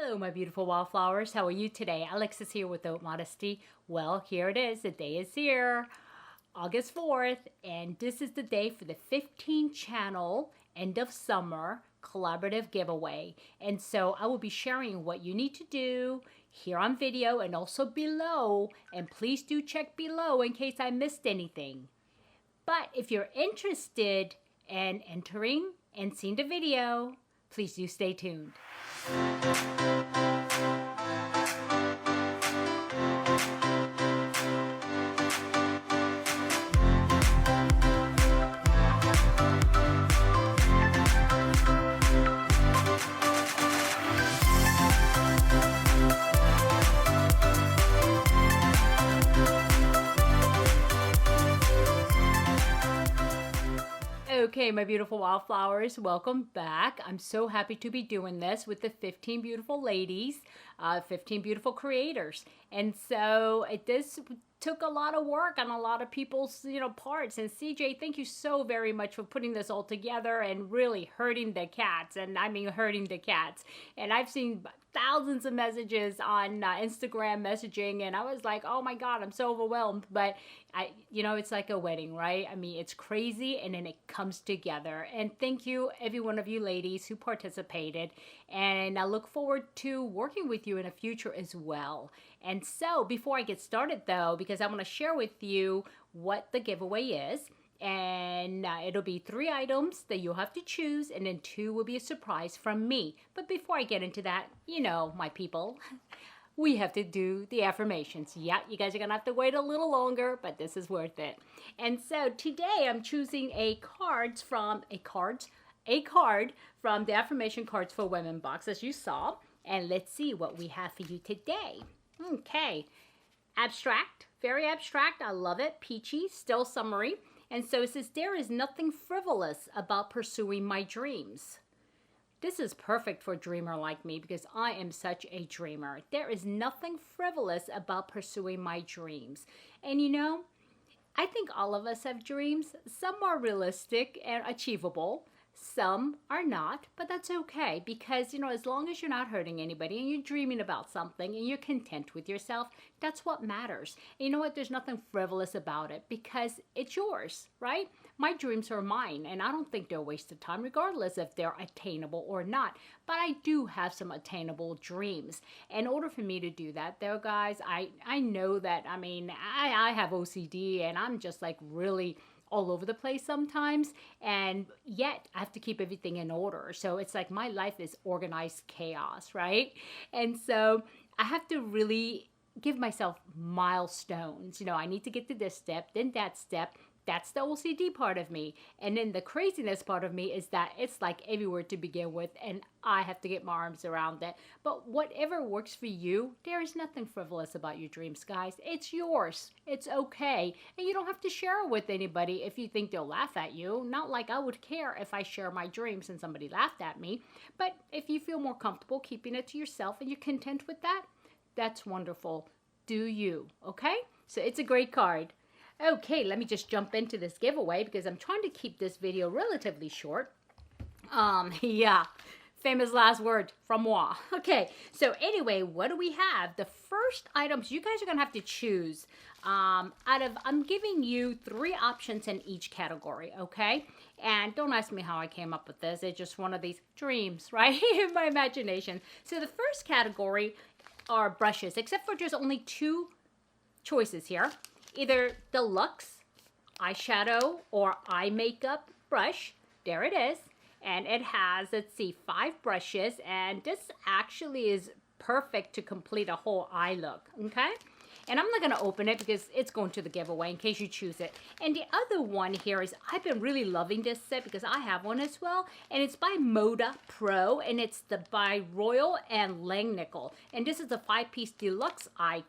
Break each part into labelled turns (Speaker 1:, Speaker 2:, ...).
Speaker 1: Hello, my beautiful wildflowers. How are you today? Alexis here with Haute Modesty. Well, here it is. The day is here, August 4th, and this is the day for the 15 channel end of summer collaborative giveaway. And so I will be sharing what you need to do here on video and also below. And please do check below in case I missed anything. But if you're interested in entering and seeing the video, please do stay tuned. Okay, my beautiful wildflowers, welcome back. I'm so happy to be doing this with the 15 beautiful ladies, 15 beautiful creators. And so this took a lot of work on a lot of people's, parts. And CJ, thank you so very much for putting this all together and really hurting the cats. And I mean hurting the cats. And I've seen thousands of messages on Instagram messaging, and I was like, oh my God, I'm so overwhelmed. But it's like a wedding, right? I mean, it's crazy, and then it comes together. And thank you, every one of you ladies who participated. And I look forward to working with you in the future as well. And so before I get started though, because I want to share with you what the giveaway is, and it'll be 3 items that you'll have to choose, and then 2 will be a surprise from me. But before I get into that, my people, we have to do the affirmations. Yeah, you guys are gonna have to wait a little longer, but this is worth it. And so today I'm choosing a card from the Affirmation Cards for Women box, as you saw. And let's see what we have for you today. Okay, abstract, very abstract. I love it. Peachy, still summery. And so it says, there is nothing frivolous about pursuing my dreams. This is perfect for a dreamer like me because I am such a dreamer. There is nothing frivolous about pursuing my dreams. And I think all of us have dreams. Some are realistic and achievable. Some are not, but that's okay because, as long as you're not hurting anybody and you're dreaming about something and you're content with yourself, that's what matters. And you know what? There's nothing frivolous about it because it's yours, right? My dreams are mine, and I don't think they're a waste of time regardless if they're attainable or not. But I do have some attainable dreams. In order for me to do that, though, guys, I know that, I have OCD, and I'm just like really all over the place sometimes, and yet I have to keep everything in order. So it's like my life is organized chaos, right? And so I have to really give myself milestones. I need to get to this step, then that step. That's the OCD part of me. And then the craziness part of me is that it's like everywhere to begin with, and I have to get my arms around it. But whatever works for you, there is nothing frivolous about your dreams, guys. It's yours. It's okay. And you don't have to share it with anybody if you think they'll laugh at you. Not like I would care if I share my dreams and somebody laughed at me. But if you feel more comfortable keeping it to yourself and you're content with that, that's wonderful. Do you, okay? So it's a great card. Okay, let me just jump into this giveaway because I'm trying to keep this video relatively short. Yeah, famous last word from moi. Okay, so anyway, what do we have? The first items you guys are gonna have to choose I'm giving you 3 options in each category, okay? And don't ask me how I came up with this. It's just one of these dreams, right? In my imagination. So the first category are brushes, except for there's only 2 choices here. Either deluxe eyeshadow or eye makeup brush. There it is. And it has, let's see, 5 brushes. And this actually is perfect to complete a whole eye look. Okay? And I'm not going to open it because it's going to the giveaway in case you choose it. And the other one here is, I've been really loving this set because I have one as well. And it's by Moda Pro. And it's by Royal and Langnickel. And this is a 5-piece deluxe eye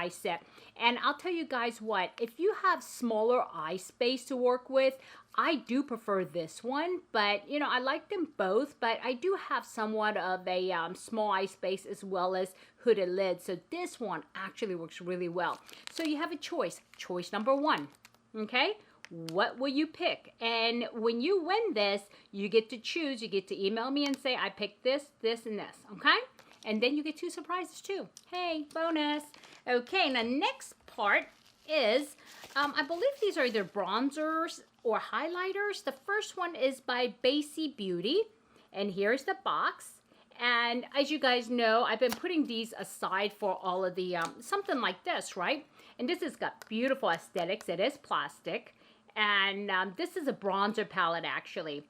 Speaker 1: set. And I'll tell you guys what, if you have smaller eye space to work with, I do prefer this one, but I like them both, but I do have somewhat of a small eye space as well as hooded lid, so this one actually works really well. So you have a choice. Choice number 1, okay? What will you pick? And when you win this, you get to choose. You get to email me and say, I picked this, this, and this, okay? And then you get 2 surprises too. Hey, bonus. Okay, now next part is, I believe these are either bronzers or highlighters. The first one is by Basie Beauty. And here's the box. And as you guys know, I've been putting these aside for all of the, something like this, right? And this has got beautiful aesthetics. It is plastic. And this is a bronzer palette, actually.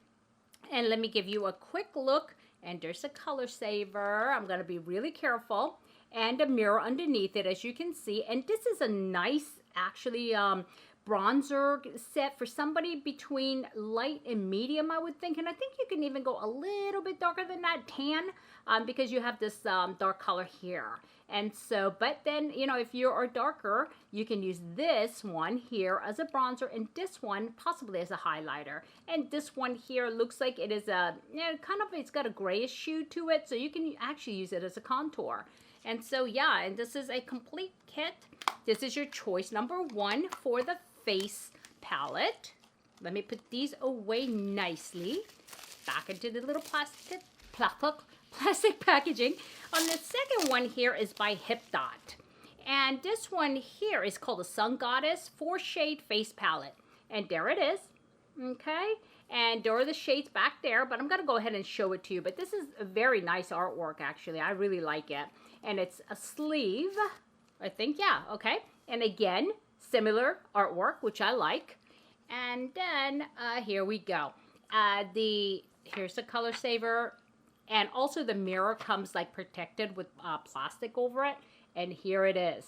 Speaker 1: And let me give you a quick look. And there's a color saver. I'm going to be really careful. And a mirror underneath it, as you can see. And this is a nice, actually, bronzer set for somebody between light and medium, I would think. And I think you can even go a little bit darker than that, tan, because you have this dark color here. And so, but then, you know, if you are darker, you can use this one here as a bronzer and this one possibly as a highlighter. And this one here looks like it is a, you know, kind of, it's got a grayish hue to it, so you can actually use it as a contour. And so, yeah, and this is a complete kit. This is your choice number 1 for the face palette. Let me put these away nicely back into the little plastic packaging. On the second one here is by Hip Dot. And this one here is called the Sun Goddess 4-shade face palette. And there it is. Okay. And there are the shades back there, but I'm going to go ahead and show it to you. But this is a very nice artwork, actually. I really like it. And it's a sleeve, I think. Yeah. Okay. And again, similar artwork, which I like. And then here we go. Here's the color saver. And also the mirror comes like protected with plastic over it. And here it is.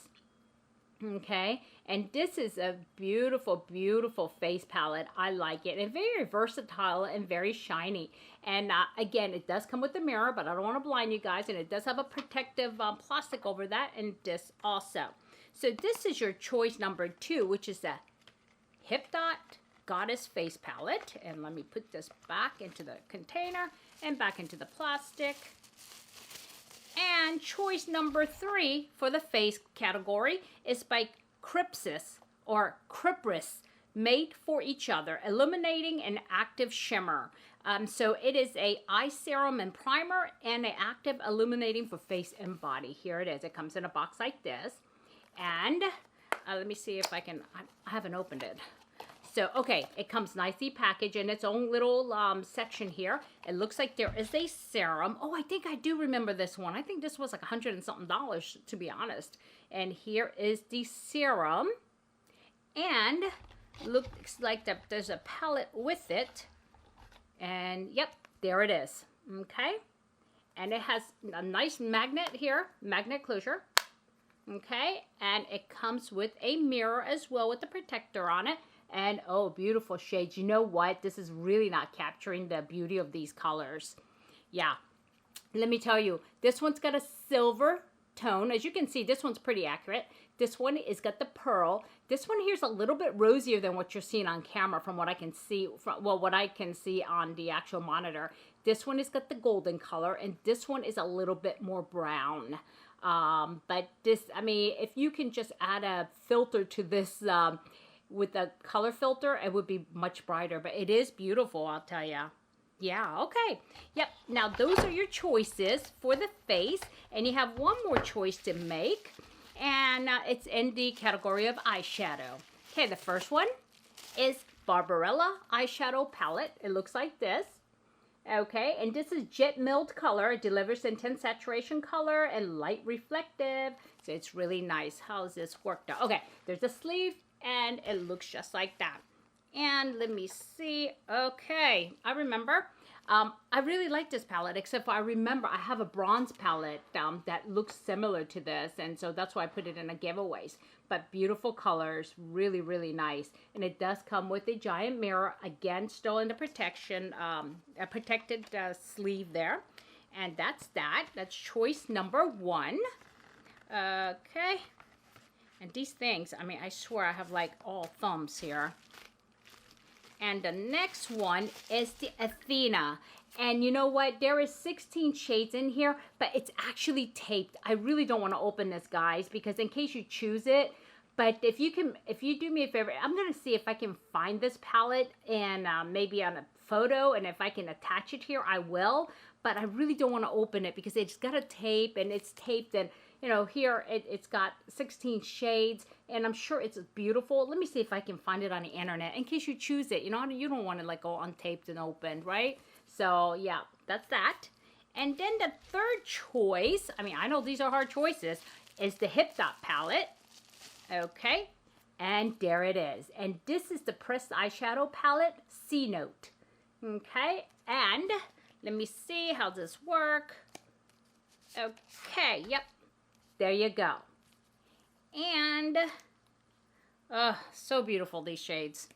Speaker 1: Okay. And this is a beautiful, beautiful face palette. I like it. And very versatile and very shiny. And again, it does come with the mirror, but I don't want to blind you guys. And it does have a protective plastic over that. And this also. So this is your choice number 2, which is the Hip Dot Goddess Face Palette. And let me put this back into the container and back into the plastic. And choice number 3 for the face category is by Crypsis or Crypris, Made for Each Other, Illuminating and Active Shimmer. So it is a eye serum and primer and an active illuminating for face and body. Here it is. It comes in a box like this. And let me see if I can, I haven't opened it. So, okay, it comes nicely packaged in its own little section here. It looks like there is a serum. Oh, I think I do remember this one. I think this was like $100 and something, to be honest. And here is the serum. And looks like there's a palette with it. And, yep, there it is. Okay. And it has a nice magnet here, magnet closure. Okay, and it comes with a mirror as well with the protector on it. And, oh, beautiful shades. You know what? This is really not capturing the beauty of these colors. Yeah. Let me tell you, this one's got a silver tone. As you can see, this one's pretty accurate. This one is got the pearl. This one here's a little bit rosier than what you're seeing on camera from what I can see, what I can see on the actual monitor. This one has got the golden color, and this one is a little bit more brown. But this, I mean, if you can just add a filter to this with a color filter, it would be much brighter. But it is beautiful, I'll tell you. Yeah, okay. Yep, now those are your choices for the face. And you have one more choice to make. And it's in the category of eyeshadow. Okay, the first one is Barbarella Eyeshadow Palette. It looks like this. Okay, and this is jet milled color. It delivers intense saturation color and light reflective. So it's really nice. How's this worked out? Okay, there's a sleeve and it looks just like that. And let me see. Okay, I remember. I really like this palette, except for I remember I have a bronze palette that looks similar to this. And so that's why I put it in a giveaways. But beautiful colors, really, really nice. And it does come with a giant mirror. Again, still in the protection, a protected sleeve there. And that's that. That's choice number 1. Okay. And these things, I mean, I swear I have like all thumbs here. And the next one is the Athena. And you know what? There is 16 shades in here, but it's actually taped. I really don't want to open this, guys, because in case you choose it. But if you do me a favor, I'm going to see if I can find this palette and maybe on a photo, and if I can attach it here, I will. But I really don't want to open it because it's got a tape, and it's taped, and you know, here it's got 16 shades, and I'm sure it's beautiful. Let me see if I can find it on the internet in case you choose it. You know, you don't want to like go untaped and opened, right? So yeah, that's that. And then the third choice, I mean, I know these are hard choices, is the Hip Dot palette. Okay, and there it is. And this is the pressed eyeshadow palette, C Note. Okay, and let me see how this work. Okay, yep. There you go. And, so beautiful, these shades.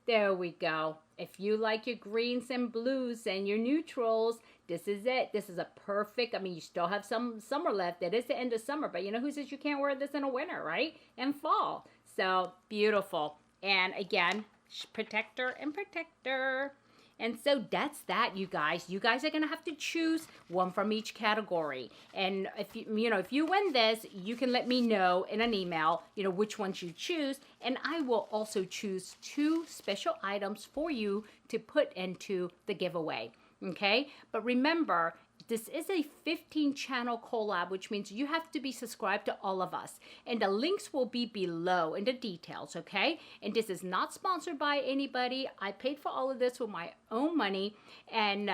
Speaker 1: There we go. If you like your greens and blues and your neutrals, this is it. This is a perfect, I mean, you still have some summer left. It is the end of summer, but you know who says you can't wear this in the winter, right? And fall. So, beautiful. And again, protector and protector. And so that's that, you guys. You guys are going to have to choose one from each category. And if if you win this, you can let me know in an email, which ones you choose. And I will also choose 2 special items for you to put into the giveaway. Okay? But remember, this is a 15-channel collab, which means you have to be subscribed to all of us. And the links will be below in the details, okay? And this is not sponsored by anybody. I paid for all of this with my own money. And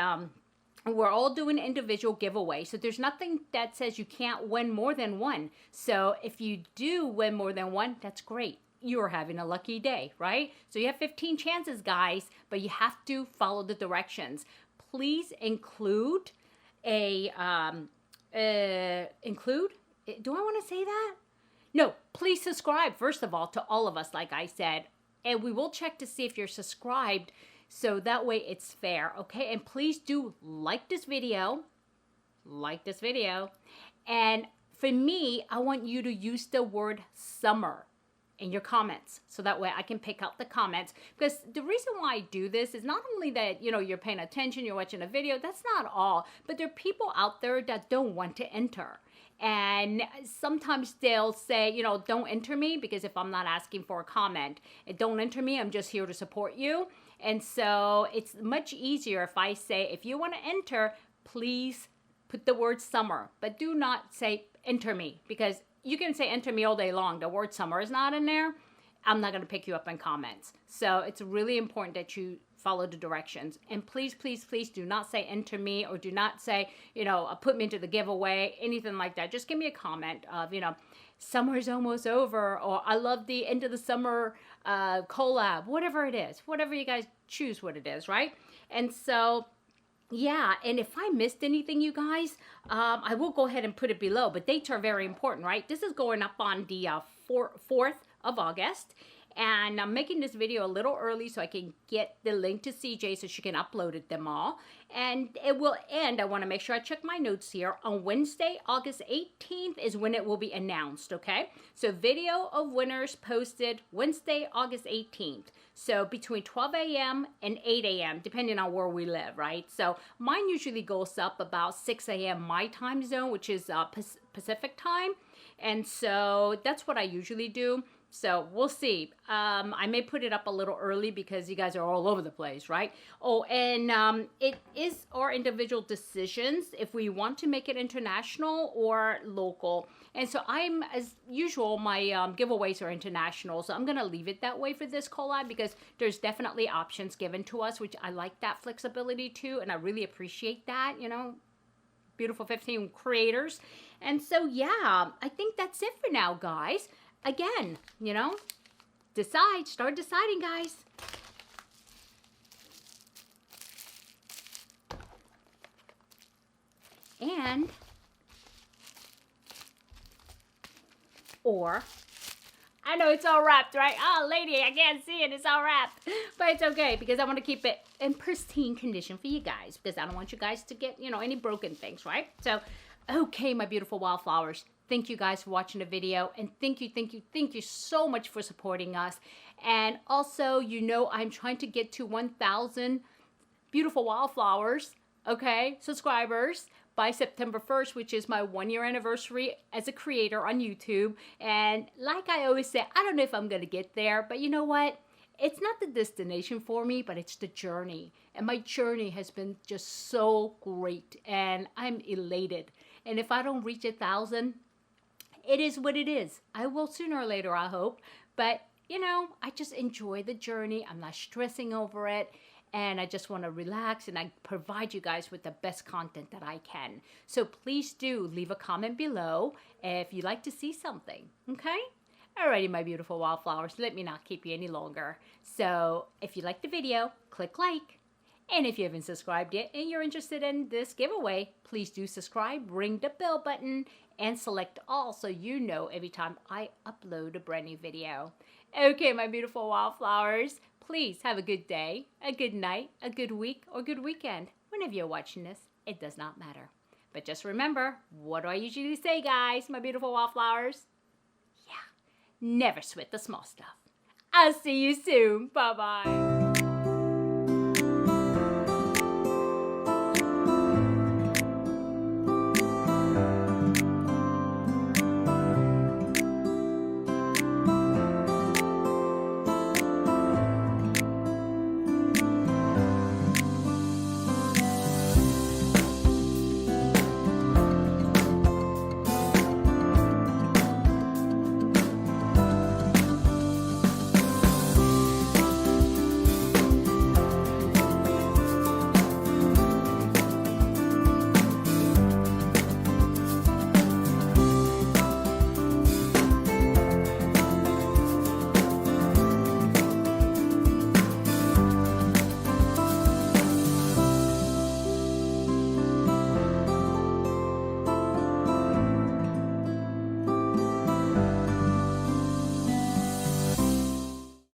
Speaker 1: we're all doing individual giveaways. So there's nothing that says you can't win more than one. So if you do win more than one, that's great. You're having a lucky day, right? So you have 15 chances, guys, but you have to follow the directions. Please include include? Do I want to say that? No, please subscribe, first of all, to all of us, like I said. And we will check to see if you're subscribed, so that way it's fair, okay? And please do like this video. And for me, I want you to use the word summer in your comments, so that way I can pick out the comments. Because the reason why I do this is not only that, you're paying attention, you're watching a video, that's not all, but there are people out there that don't want to enter. And sometimes they'll say, don't enter me, because if I'm not asking for a comment, don't enter me, I'm just here to support you. And so it's much easier if I say, if you want to enter, please put the word summer, but do not say enter me, because you can say enter me all day long. The word summer is not in there. I'm not going to pick you up in comments. So it's really important that you follow the directions. And please, please, please do not say enter me, or do not say, put me into the giveaway, anything like that. Just give me a comment of, summer's almost over, or I love the end of the summer collab, whatever it is. Whatever you guys choose what it is, right? And so yeah, and if I missed anything, you guys, I will go ahead and put it below. But dates are very important, right? This is going up on the 4th of August. And I'm making this video a little early so I can get the link to CJ so she can upload them all. And it will end, I want to make sure I check my notes here, on Wednesday, August 18th is when it will be announced, okay? So video of winners posted Wednesday, August 18th. So between 12 a.m. and 8 a.m., depending on where we live, right? So mine usually goes up about 6 a.m. my time zone, which is Pacific time. And so that's what I usually do. So we'll see. I may put it up a little early because you guys are all over the place, right? Oh, and it is our individual decisions if we want to make it international or local. And so as usual, my giveaways are international. So I'm going to leave it that way for this collab because there's definitely options given to us, which I like that flexibility too. And I really appreciate that, beautiful 15 creators. And so, yeah, I think that's it for now, guys. Again, start deciding, guys. And, or, I know it's all wrapped, right? Oh, lady, I can't see it. It's all wrapped. But it's okay because I want to keep it in pristine condition for you guys because I don't want you guys to get, any broken things, right? So, okay, my beautiful wildflowers. Thank you guys for watching the video, and thank you so much for supporting us. And also, I'm trying to get to 1,000 beautiful wildflowers, okay, subscribers by September 1st, which is my 1-year anniversary as a creator on YouTube. And like I always say, I don't know if I'm going to get there, but you know what? it's not the destination for me, but it's the journey. And my journey has been just so great, and I'm elated. And if I don't reach 1,000, it is what it is. I will sooner or later, I hope. But, you know, I just enjoy the journey. I'm not stressing over it. And I just want to relax, and I provide you guys with the best content that I can. So please do leave a comment below if you'd like to see something, okay? Alrighty, my beautiful wildflowers, let me not keep you any longer. So if you like the video, click like. And if you haven't subscribed yet and you're interested in this giveaway, please do subscribe, ring the bell button, and select all so you know every time I upload a brand new video. Okay, my beautiful wildflowers, please have a good day, a good night, a good week, or good weekend. Whenever you're watching this, it does not matter. But just remember, what do I usually say, guys, my beautiful wildflowers? Yeah, never sweat the small stuff. I'll see you soon. Bye-bye.